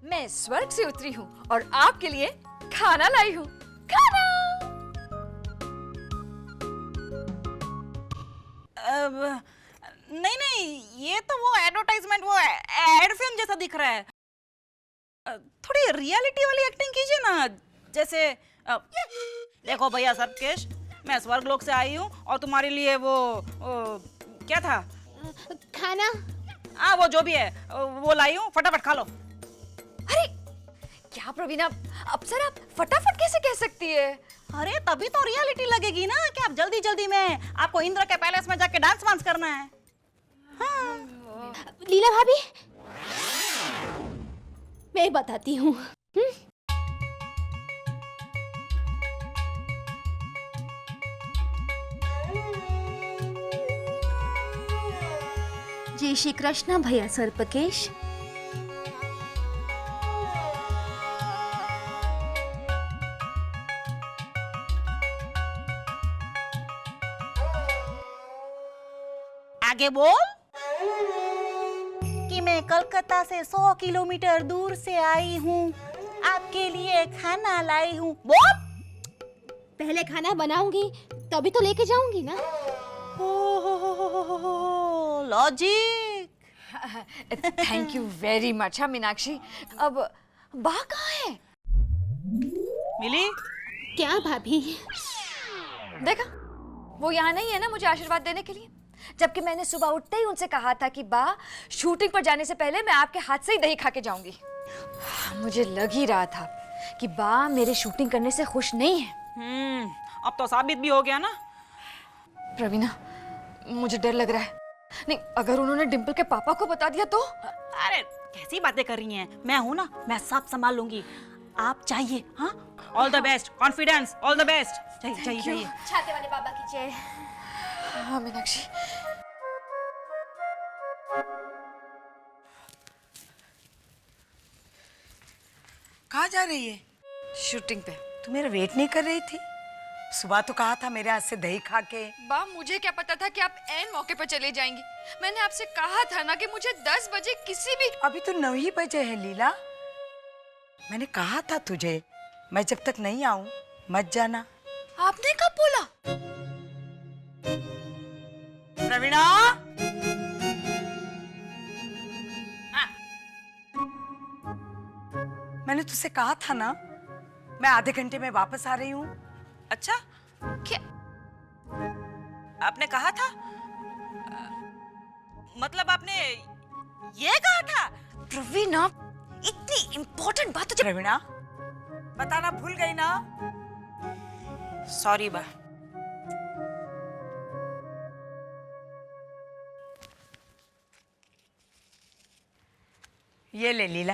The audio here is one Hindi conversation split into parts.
मैं स्वर्ग से उतरी हूँ और आपके लिए खाना लाई हूँ। खाना। नहीं नहीं, ये तो वो एडवर्टाइजमेंट, वो एड फिल्म जैसा दिख रहा है। थोड़ी रियलिटी वाली एक्टिंग कीजिए ना, जैसे देखो भैया सर्वकेश, मैं स्वर्गलोक से आई हूँ और तुम्हारे लिए वो क्या था, खाना। हाँ वो जो भी है वो लाई हूँ, फटाफट खा लो। अरे क्या प्रवीणा, अप्सरा आप फटाफट कैसे कह सकती है? अरे तभी तो रियलिटी लगेगी ना कि आप जल्दी जल्दी में आपको इंद्र के पैलेस में जाके डांस वांस करना है। हाँ। लीला भाभी, मैं बताती हूँ। जय श्री कृष्ण भैया सर्पकेश। आगे बोल कि मैं कलकत्ता से 100 किलोमीटर दूर से आई हूँ, आपके लिए खाना लाई हूँ। बोल। पहले खाना बनाऊंगी तभी तो लेके जाऊंगी ना। Logic. Thank you very much. हाँ मीनाक्षी, अब बा कहाँ है? मिली? क्या भाभी? देखा, वो यहाँ नहीं है ना मुझे आशीर्वाद देने के लिए, जबकि मैंने सुबह उठते ही उनसे कहा था कि बा शूटिंग पर जाने से पहले मैं आपके हाथ से ही दही खा के जाऊंगी। मुझे लग ही रहा था कि बा मेरे शूटिंग करने से खुश नहीं है। अब तो साबित भी हो गया ना। प्रवीणा, मुझे डर लग रहा है। नहीं, अगर उन्होंने डिंपल के पापा को बता दिया तो? अरे कैसी बातें कर रही हैं, मैं हूं ना, मैं सब संभाल लूंगी। आप चाहिए, हाँ? All the best, confidence, all the best. चाहिए। छाते वाले बाबा की जय। हाँ मीनाक्षी। कहाँ जा रही है? शूटिंग पे। तू मेरा वेट नहीं कर रही थी? सुबह तो कहा था मेरे हाथ से दही खा के। बा मुझे क्या पता था कि आप ऐन मौके पर चले जाएंगी। मैंने आपसे कहा था ना कि मुझे 10 बजे किसी भी। अभी तो 9 ही बजे है लीला। मैंने कहा था तुझे, मैं जब तक नहीं आऊं मत जाना। आपने कब बोला? प्रवीणा, मैंने तुझसे कहा था ना, मैं आधे घंटे में वापस आ रही हूँ। अच्छा, क्या आपने कहा था? मतलब आपने ये कहा था? प्रवीणा, इतनी इम्पोर्टेंट बात तो प्रवीणा, बताना भूल गई ना? सॉरी बा। ये ले लीला।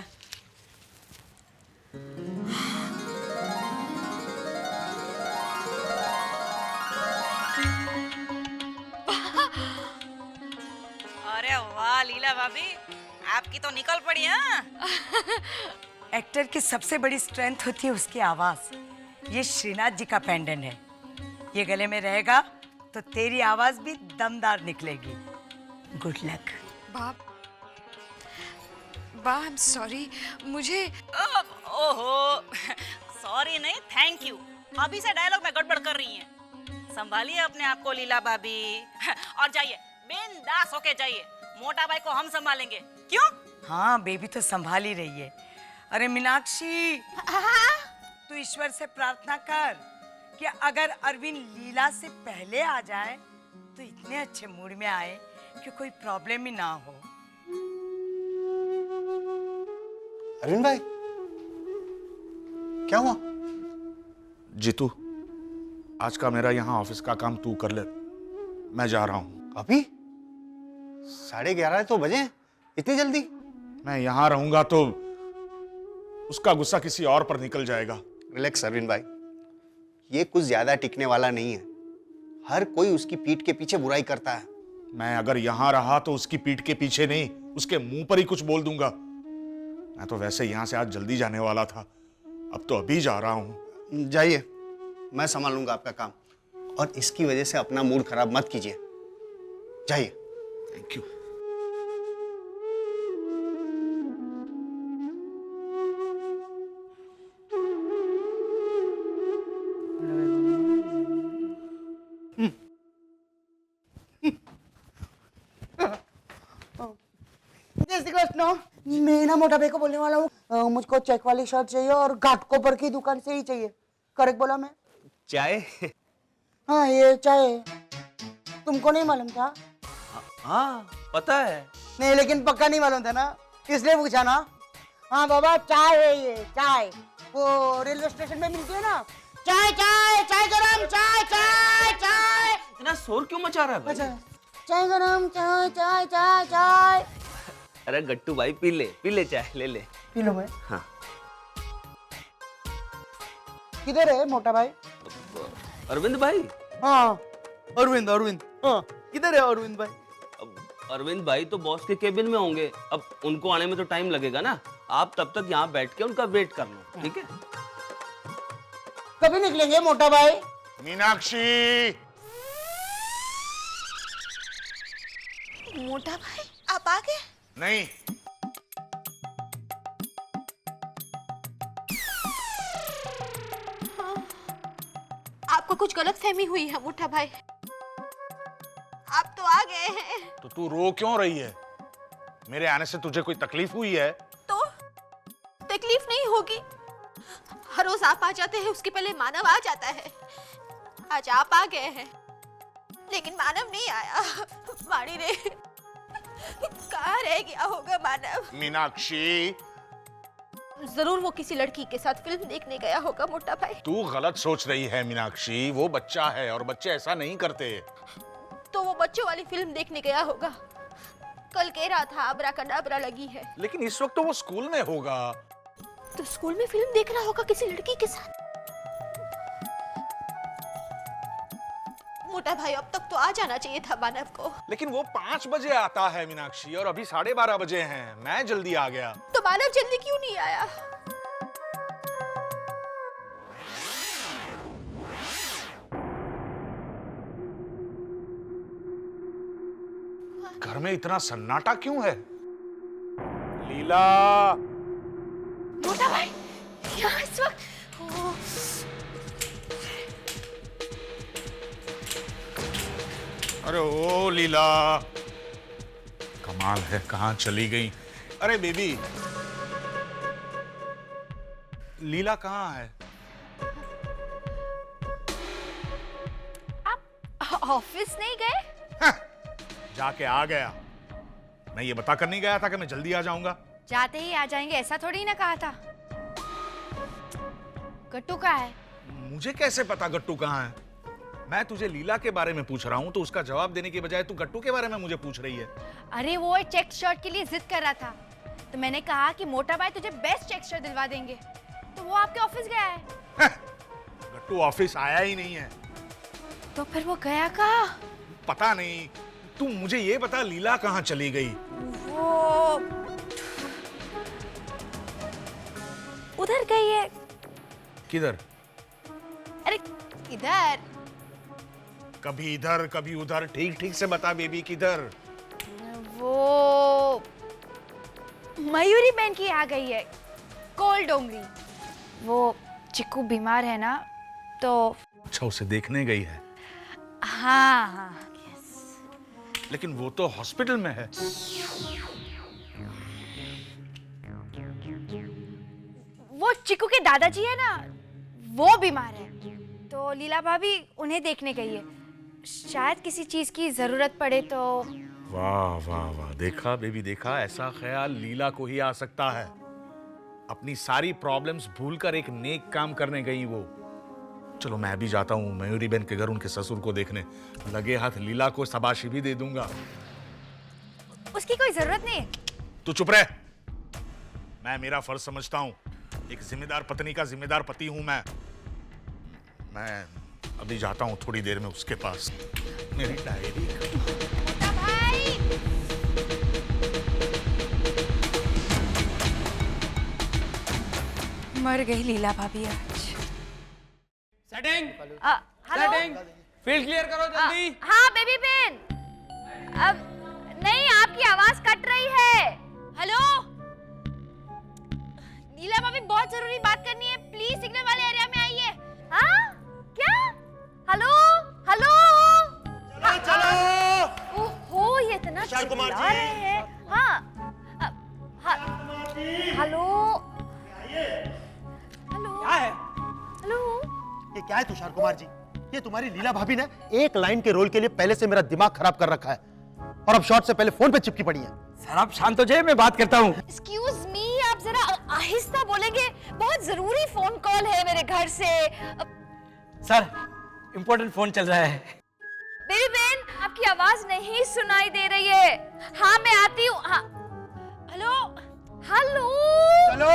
अरे वाह लीला भाभी, आपकी तो निकल पड़ी। हाँ। एक्टर की सबसे बड़ी स्ट्रेंथ होती है उसकी आवाज। ये श्रीनाथ जी का पेंडेंट है, ये गले में रहेगा तो तेरी आवाज भी दमदार निकलेगी। Good luck. बाप, बा आई एम सॉरी। मुझे ओहो, सॉरी नहीं, थैंक यू। अभी से डायलॉग में गड़बड़ कर रही हैं। संभालिए अपने आप को लीला भाभी, और जाइए बिंदास होके जाइए, मोटा भाई को हम संभालेंगे। क्यों? हाँ, बेबी तो संभाल ही रही है। अरे मीनाक्षी, तू ईश्वर से प्रार्थना कर कि अगर अरविंद लीला से पहले आ जाए तो इतने अच्छे मूड में आए कि कोई प्रॉब्लम ही ना हो। अरविंद भाई, क्या हुआ? जीतू, आज का मेरा यहाँ ऑफिस का काम तू कर ले, मैं जा रहा हूँ। अभी 11:30 तो बजे हैं, इतनी जल्दी? मैं यहाँ रहूंगा तो उसका गुस्सा किसी और पर निकल जाएगा। रिलैक्स अरविंद भाई, ये कुछ ज्यादा टिकने वाला नहीं है। हर कोई उसकी पीठ के पीछे बुराई करता है। मैं अगर यहाँ रहा तो उसकी पीठ के पीछे नहीं, उसके मुंह पर ही कुछ बोल दूंगा। मैं तो वैसे यहाँ से आज जल्दी जाने वाला था, अब तो अभी जा रहा हूँ। जाइए, मैं संभाल लूंगा आपका काम, और इसकी वजह से अपना मूड खराब मत कीजिए। जाइए। Thank you. मोटा भाई को बोलने वाला हूँ मुझको चेक वाली शर्ट चाहिए और घाटकोपर की दुकान से ही चाहिए। करेक्ट बोला मैं? चाय? हाँ ये चाय। तुमको नहीं मालूम था? हाँ पता है। नहीं लेकिन पक्का नहीं मालूम था ना, इसलिए पूछा ना। हाँ बाबा चाय है ये, चाय वो रेलवे स्टेशन में मिलती है ना। चाय चाय चाय गरम, चाय चाय चाय। इतना शोर क्यों मचा रहा है भाई? अच्छा चाय गरम, चाय चाय चाय चाय। अरे गट्टू भाई पी ले चाय, ले पी लो भाई। हाँ। किधर है मोटा भाई? अरविंद भाई? हाँ अरविंद, हाँ किधर है अरविंद भाई? अब अरविंद भाई तो बॉस के केबिन में होंगे, अब उनको आने में तो टाइम लगेगा ना। आप तब तक यहाँ बैठ के उनका वेट कर लो, ठीक है? कभी निकलेंगे मोटा भाई? मीनाक्षी! मोटा भाई आप आ गए? नहीं, आपको कुछ गलतफहमी हुई है मोटा भाई। आप तो आ गए हैं। तो तू रो क्यों रही है? मेरे आने से तुझे कोई तकलीफ हुई है? तो तकलीफ नहीं होगी। हर रोज आप आ जाते हैं, उसके पहले मानव आ जाता है। आज आप आ गए हैं लेकिन मानव नहीं आया। वाणी रे कहाँ रह गया होगा मानव? मीनाक्षी, जरूर वो किसी लड़की के साथ फिल्म देखने गया होगा मोटा भाई। तू गलत सोच रही है मीनाक्षी। वो बच्चा है और बच्चे ऐसा नहीं करते। तो वो बच्चों वाली फिल्म देखने गया होगा। कल कह रहा था अबरा कडाबरा लगी है। लेकिन इस वक्त तो वो स्कूल में होगा। तो स्कूल में फिल्म देख रहा होगा किसी लड़की के साथ। मोटा भाई अब तक तो आ जाना चाहिए था मानव को। लेकिन वो 5 बजे आता है मीनाक्षी, और अभी 12:30 बजे हैं। मैं जल्दी आ गया। तो मानव जल्दी क्यों नहीं आया? घर में इतना सन्नाटा क्यों है? लीला! मोटा भाई यहाँ इस वक्त। अरे ओ लीला, कमाल है, कहां चली गई? अरे बेबी, लीला कहां है? आप ऑफिस नहीं गए? जाके आ गया। मैं ये बता कर नहीं गया था कि मैं जल्दी आ जाऊंगा? जाते ही आ जाएंगे ऐसा थोड़ी ना कहा था। गट्टू का है? मुझे कैसे पता गट्टू कहां है? मैं तुझे लीला के बारे में पूछ रहा हूं, तो उसका जवाब देने के बजाय तू गट्टू के बारे में मुझे पूछ रही है। अरे वो एक चेक शर्ट के लिए जिद कर रहा था, तो मैंने कहा कि मोटा भाई तुझे बेस्ट चेक शर्ट दिलवा देंगे, तो वो आपके ऑफिस गया है। गट्टू ऑफिस आया ही नहीं है। तो फिर वो गया कहाँ? पता नहीं। तू मुझे ये बता, लीला कहां चली गई? वो उधर गई है। किधर? अरे इधर। कभी इधर कभी उधर, ठीक ठीक से बता बेबी, किधर? वो मयूरी बहन की आ गई है, कोल डोंगरी। वो चिक्कू बीमार है ना, तो अच्छा, उसे देखने गई है। हाँ हाँ। लेकिन वो तो हॉस्पिटल में है। वो चिक्कू के दादाजी है ना, वो बीमार है, तो लीला भाभी उन्हें देखने गई है। शायद किसी चीज की जरूरत पड़े तो। वाह वाह वाह, देखा बेबी, देखा, ऐसा ख्याल लीला को ही आ सकता है। अपनी सारी प्रॉब्लम्स भूलकर एक नेक काम करने गई वो। चलो मैं भी जाता हूँ मयूरी बहन के घर उनके ससुर को देखने। लगे हाथ लीला को शाबाशी भी दे दूंगा। उसकी कोई जरूरत नहीं है। तू चुप रह। मैं मेरा फर्ज समझता हूँ। एक जिम्मेदार पत्नी का जिम्मेदार पति हूं मैं अभी जाता हूँ थोड़ी देर में उसके पास। मेरी डायरी। भाई मर गई लीला भाभी आज। Setting hello. फील्ड क्लियर करो जल्दी। हाँ बेबी पेन। अब नहीं, आपकी आवाज कट रही है। हेलो लीला भाभी, बहुत जरूरी बात करनी है, प्लीज सिग्नल वाले एरिया में आइए। हाँ क्या? Hello hello. चलो। ओहो, ये इतना चिल्ला रहे हैं। हाँ हाँ हेलो हेलो क्या है हेलो। ये क्या है तुषार कुमार जी? ये तुम्हारी लीला भाभी ने एक लाइन के रोल के लिए पहले से मेरा दिमाग खराब कर रखा है और अब शॉट से पहले फोन पे चिपकी पड़ी है। सर आप शांत हो जाइए, मैं बात करता हूँ। एक्सक्यूज मी, आप जरा आहिस्ता बोलेंगे? बहुत जरूरी फोन कॉल है मेरे घर से। सर इम्पोर्टेंट फोन चल रहा है। बेबी बहन, आपकी आवाज नहीं सुनाई दे रही है। हाँ मैं आती हूँ। हाँ हेलो हेलो। चलो।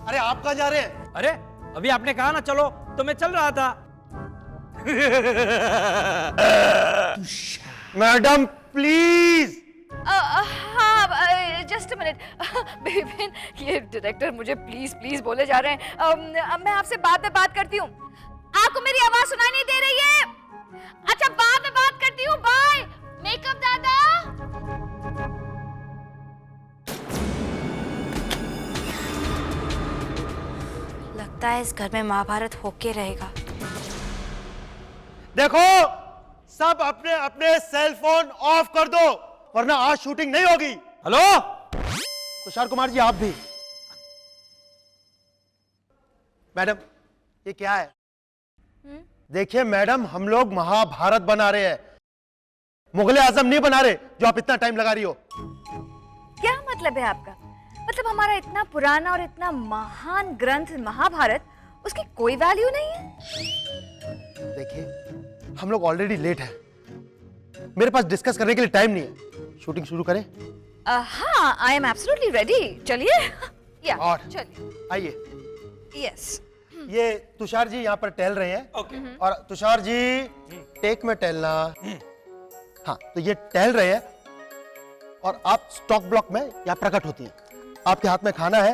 अरे आप कहाँ जा रहे हैं? अरे अभी आपने कहा ना चलो, तो मैं चल रहा था। Madam please. हाँ जस्ट मिनट। बेबी बहन, ये डायरेक्टर मुझे प्लीज प्लीज बोले जा रहे हैं। मैं आपसे बाद में बात करती हूँ। आपको मेरी आवाज सुनाई नहीं दे रही है? अच्छा बाद में बात करती हूँ, बाय। मेकअप दादा। लगता है इस घर में महाभारत होके रहेगा। देखो सब अपने अपने सेल फोन ऑफ कर दो वरना आज शूटिंग नहीं होगी। हेलो तुषार कुमार जी आप भी। मैडम ये क्या है? देखिए मैडम, हम लोग महाभारत बना रहे हैं, मुगले आजम नहीं बना रहे जो आप इतना टाइम लगा रही हो। क्या मतलब है आपका? मतलब हमारा इतना पुराना और इतना महान ग्रंथ महाभारत, उसकी कोई वैल्यू नहीं है? देखिए हम लोग ऑलरेडी लेट हैं, मेरे पास डिस्कस करने के लिए टाइम नहीं है। शूटिंग शुरू करें? हाँ आई एम एब्सोल्युटली रेडी। चलिए या और चलिए। आइए। यस। ये तुषार जी यहाँ पर टहल रहे हैं और तुषार जी टेक में टहलना। हाँ तो ये टहल रहे हैं और आप स्टॉक ब्लॉक में यहाँ प्रकट होती हैं। आपके हाथ में खाना है।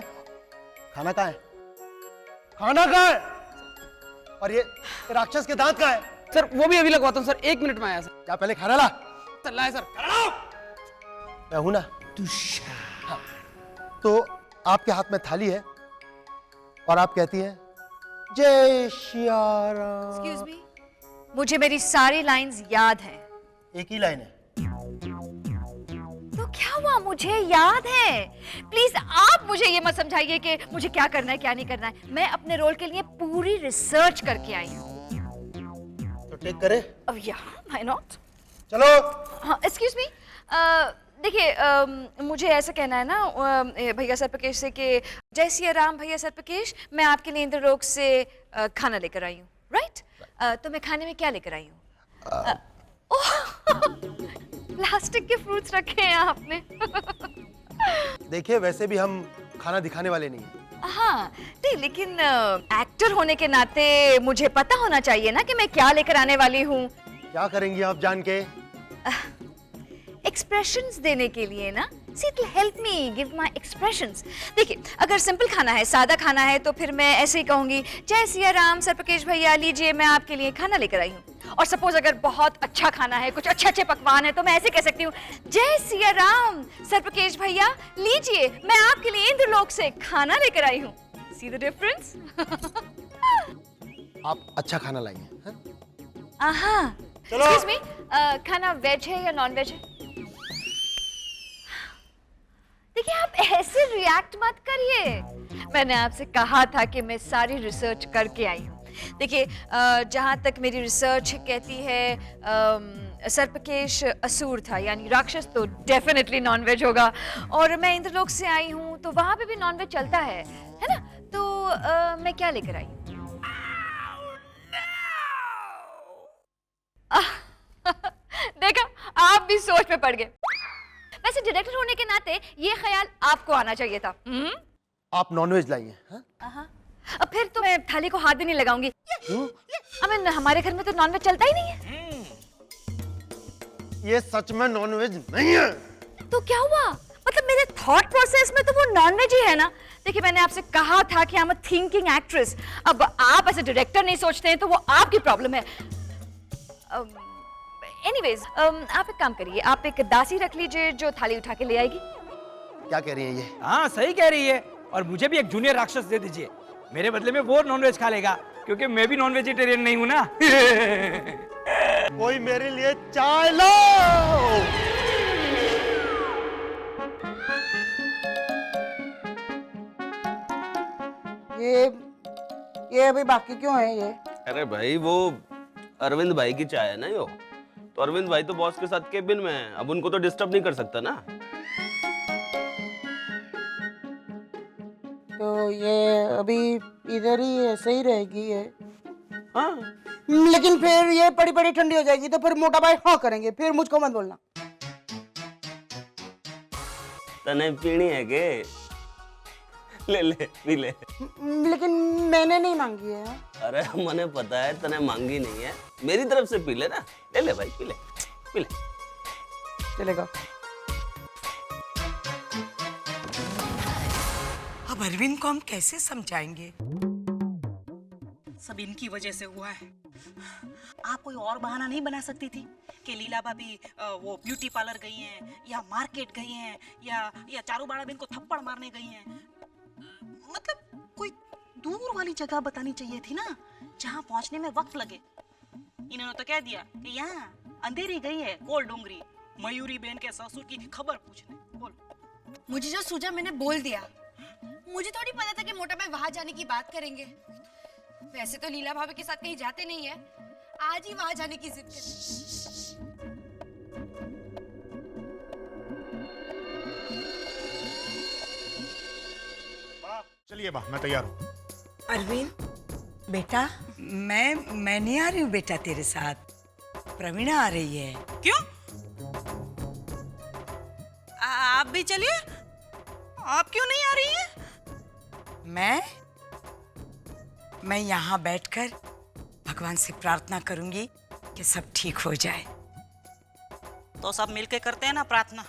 खाना कहाँ है? खाना कहाँ है? और ये राक्षस के दांत कहाँ है? सर वो भी अभी लगवाता हूँ सर, 1 मिनट में आया सर। क्या पहले खाना ला। चल रहा है सर। मैं हूं ना। हाँ। तो आपके हाथ में थाली है और आप कहती हैं जय श्या राम। एक्सक्यूज मी, मुझे मेरी सारी लाइंस याद हैं। एक ही लाइन है। तो क्या हुआ, मुझे याद है। प्लीज आप मुझे ये मत समझाइए कि मुझे क्या करना है क्या नहीं करना है। मैं अपने रोल के लिए पूरी रिसर्च करके आई हूँ। तो टेक करे? अब या व्हाई नॉट। चलो। हाँ एक्सक्यूज मी, देखिए मुझे ऐसा कहना है ना भैया सरपकेश से कि जय सिया राम भैया सरपकेश, मैं आपके लिए इंद्रलोक से खाना लेकर आई हूँ, राइट? तो मैं खाने में क्या लेकर आई हूँ? प्लास्टिक के फ्रूट्स रखे हैं आपने। देखिए वैसे भी हम खाना दिखाने वाले नहीं हैं। हाँ नहीं, लेकिन एक्टर होने के नाते मुझे पता होना चाहिए ना कि मैं क्या लेकर आने वाली हूँ। क्या करेंगी आप जान के? एक्सप्रेशंस देने के लिए ना। See, it will help me give my expressions. देखिए अगर सिंपल खाना है, सादा खाना है, तो फिर मैं ऐसे ही कहूंगी जय सिया राम सरपकेश भैया लीजिए मैं आपके लिए खाना लेकर आई हूँ। और सपोज अगर बहुत अच्छा खाना है, कुछ अच्छे अच्छे पकवान है, तो मैं ऐसे कह सकती हूँ जय सिया राम सरपकेश भैया लीजिए मैं आपके लिए इंद्रलोक से खाना लेकर आई हूँ। See the difference? आप अच्छा खाना लाइए। हाँ चलो। Excuse me, खाना वेज है या नॉन वेज है? देखिए आप ऐसे रिएक्ट मत करिए। मैंने आपसे कहा था कि मैं सारी रिसर्च करके आई हूँ। देखिए जहाँ तक मेरी रिसर्च कहती है सर्पकेश असुर था यानी राक्षस, तो डेफिनेटली नॉनवेज होगा। और मैं इंद्रलोक से आई हूँ तो वहाँ पे भी नॉनवेज चलता है ना? तो मैं क्या लेकर आई? देखा, आप भी सोच में पड़ गए। वैसे डायरेक्टर होने के नाते ये ख्याल आपको आना चाहिए था। आप नॉनवेज लाइए। अब फिर तो मैं थाली को हाथ भी नहीं लगाऊंगी। अब हमारे घर में तो नॉनवेज चलता ही नहीं है। ये सच में नॉनवेज नहीं है। तो क्या हुआ? मतलब मेरे थॉट प्रोसेस में तो वो नॉनवेज ही है ना। देखिए मैंने आपसे कहा था कि I am a thinking actress. अब आप ऐसे डायरेक्टर नहीं सोचते हैं तो वो आपकी प्रॉब्लम है। एनीवेज आप एक काम करिए, आप एक दासी रख लीजिए जो थाली उठा के ले आएगी। क्या कह रही है ये? हाँ सही कह रही है। और मुझे भी एक जूनियर राक्षस दे दीजिए, मेरे बदले में वो नॉनवेज खा लेगा, क्योंकि मैं भी नॉन वेजिटेरियन नहीं हूं ना। कोई मेरे लिए चाय लो। ये अभी बाकी क्यों है ये? अरे भाई वो अरविंद भाई की चाय है ना यो, तो अरविंद भाई तो बॉस के साथ केबिन में है, अब उनको तो डिस्टर्ब नहीं कर सकता ना। तो ये अभी इधर ही ऐसे ही रहेगी ये। हाँ लेकिन फिर ये पड़ी पड़ी ठंडी हो जाएगी तो फिर मोटा भाई हाँ करेंगे, फिर मुझको मत बोलना। तने पीनी है के? ले ले पी ले। लेकिन मैंने नहीं मांगी है। अरे मने पता है तने मांगी नहीं है, मेरी तरफ से पी ले ना। ले ले भाई पी ले पी ले। चलेगा। अब अरविंद को हम कैसे समझाएंगे? सब इनकी वजह से हुआ है। आप कोई और बहाना नहीं बना सकती थी कि लीला भाभी वो ब्यूटी पार्लर गई हैं या मार्केट गई हैं या चारू बाड़ा बहन को थप्पड़ मारने गई हैं? मतलब कोई दूर वाली जगह बतानी चाहिए थी ना, जहाँ पहुँचने में वक्त लगे। इन्होंने तो कह दिया कि यहाँ अंधेरी गई है कोल डोंगरी मयूरी बहन के ससुर की खबर पूछने। बोलो। मुझे जो सूझा मैंने बोल दिया। मुझे थोड़ी पता था कि मोटा भाई वहां जाने की बात करेंगे। वैसे तो लीला भाभी के साथ कहीं जाते नहीं है, आज ही वहां जाने की जिद कर। चलिए बा, मैं तैयार हूँ। अरविंद बेटा, मैं नहीं आ रही हूँ बेटा तेरे साथ, प्रवीणा आ रही है। क्यों? आप भी चलिए। आप क्यों नहीं आ रही हैं? मैं यहाँ बैठकर भगवान से प्रार्थना करूंगी कि सब ठीक हो जाए। तो सब मिलके करते हैं ना प्रार्थना।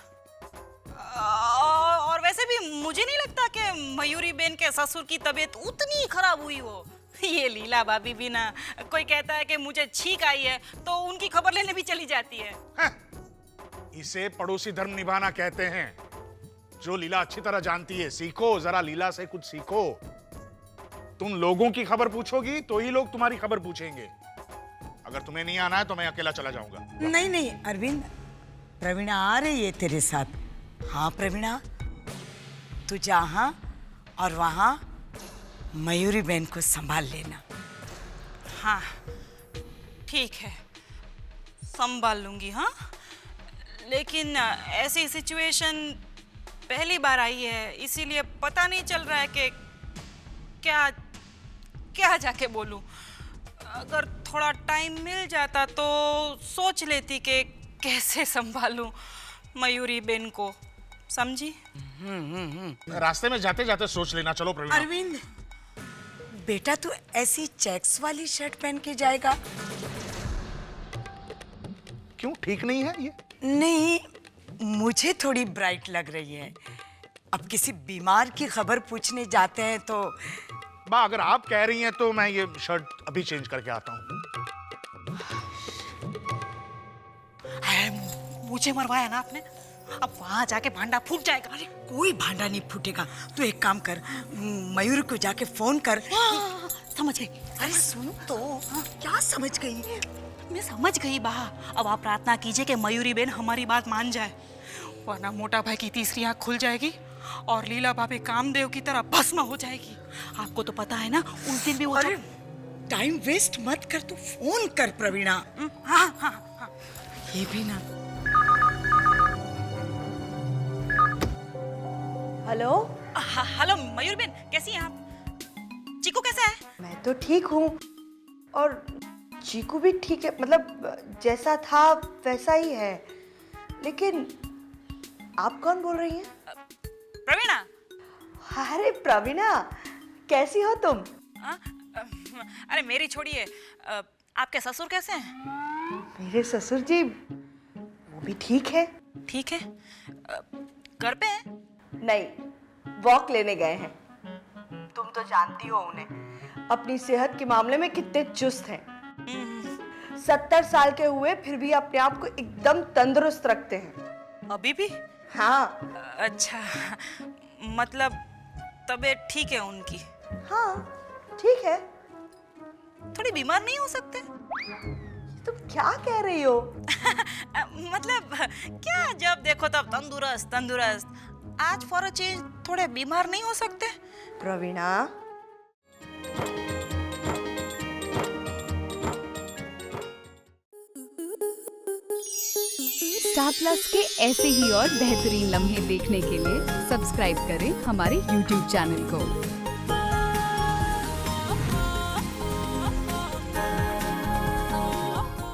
और वैसे भी मुझे नहीं लगता कि मयूरी बेन के ससुर की तबीयत उतनी खराब हुई हो। ये लीला भाभी भी ना, कोई कहता है कि मुझे छींक आई है तो उनकी खबर लेने भी चली जाती है। इसे पड़ोसी धर्म निभाना कहते हैं। जो लीला अच्छी तरह जानती है, सीखो जरा लीला से कुछ सीखो। तुम लोगों की खबर पूछोगी तो ही लोग तुम्हारी खबर पूछेंगे। अगर तुम्हें नहीं आना है तो मैं अकेला चला जाऊंगा। नहीं अरविंद, प्रवीणा आ रही है तेरे साथ। हाँ प्रवीणा, तू जहाँ और वहाँ मयूरी बहन को संभाल लेना। हाँ ठीक है, संभाल लूंगी। हाँ लेकिन ऐसी सिचुएशन पहली बार आई है, इसीलिए पता नहीं चल रहा है कि क्या जाके बोलूं। अगर थोड़ा टाइम मिल जाता तो सोच लेती कि कैसे संभालूं मयूरी बेन को, समझी? रास्ते में जाते जाते सोच लेना। चलो प्रवीणा। अरविंद बेटा, तू ऐसी चेक्स वाली शर्ट पहन के जाएगा? क्यों, ठीक नहीं है ये? नहीं, मुझे थोड़ी ब्राइट लग रही है। अब किसी बीमार की खबर पूछने जाते हैं तो। बा, अगर आप कह रही हैं तो मैं ये शर्ट अभी चेंज करके आता हूँ। मुझे मरवाया ना आपने, अब वहां जाके भांडा फूट जाएगा। अरे कोई भांडा नहीं फूटेगा। तू एक काम कर, मयूर को जाके फोन कर। समझ गई। अरे सुन तो, क्या समझ गई? मैं समझ गई बा। अब आप प्रार्थना कीजिए कि मयूरी बेन हमारी बात मान जाए, वरना मोटा भाई की तीसरी आंख खुल जाएगी और लीला भाभी कामदेव की तरह भस्म हो जाएगी। आपको तो पता है ना, उस दिन भी वो। अरे टाइम वेस्ट मत कर, तू फोन कर प्रवीणा। हाँ। ये भी ना। हेलो। हेलो मयूर बेन, कैसी हैं आप? चीकू कैसा है? मैं तो ठीक हूँ और चीकू भी ठीक है, मतलब जैसा था वैसा ही है। लेकिन आप कौन बोल रही हैं? प्रवीणा। अरे प्रवीणा, कैसी हो तुम? अरे मेरी छोड़िए, आपके ससुर कैसे हैं? मेरे ससुर जी वो भी ठीक है। ठीक है? घर पे हैं? नहीं, वॉक लेने गए हैं। तुम तो जानती हो उन्हें, अपनी सेहत के मामले में कितने चुस्त हैं। 70 साल के हुए फिर भी अपने आप को एकदम तंदुरुस्त रखते हैं। अभी भी? हाँ। अच्छा, मतलब तबीयत ठीक है उनकी? हाँ ठीक है। थोड़ी बीमार नहीं हो सकते? तुम क्या कह रही हो? मतलब क्या, जब देखो तब तंदुरुस्त। आज फॉर अ चेंज थोड़े बीमार नहीं हो सकते? प्रवीणा, स्टार प्लस के ऐसे ही और बेहतरीन लम्हे देखने के लिए सब्सक्राइब करें हमारे YouTube चैनल को।